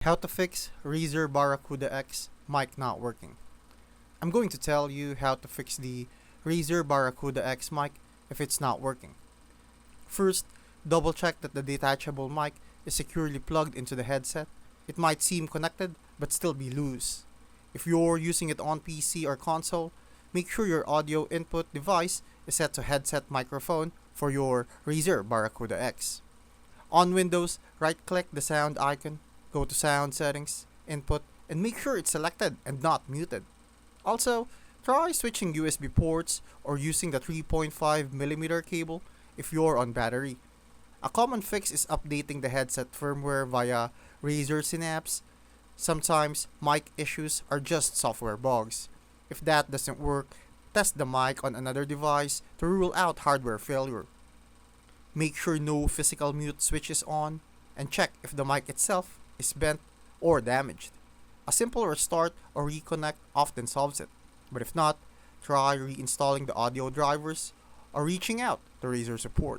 How to fix Razer Barracuda X mic not working. I'm going to tell you how to fix the Razer Barracuda X mic if it's not working. First, double check that the detachable mic is securely plugged into the headset. It might seem connected but still be loose. If you're using it on PC or console, make sure your audio input device is set to headset microphone for your Razer Barracuda X. On Windows, right-click the sound icon, go to Sound Settings, Input, and make sure it's selected and not muted. Also, try switching USB ports or using the 3.5mm cable if you're on battery. A common fix is updating the headset firmware via Razer Synapse. Sometimes mic issues are just software bugs. If that doesn't work, test the mic on another device to rule out hardware failure. Make sure no physical mute switch is on, and check if the mic itself is bent or damaged. A simple restart or reconnect often solves it, but if not, try reinstalling the audio drivers or reaching out to Razer support.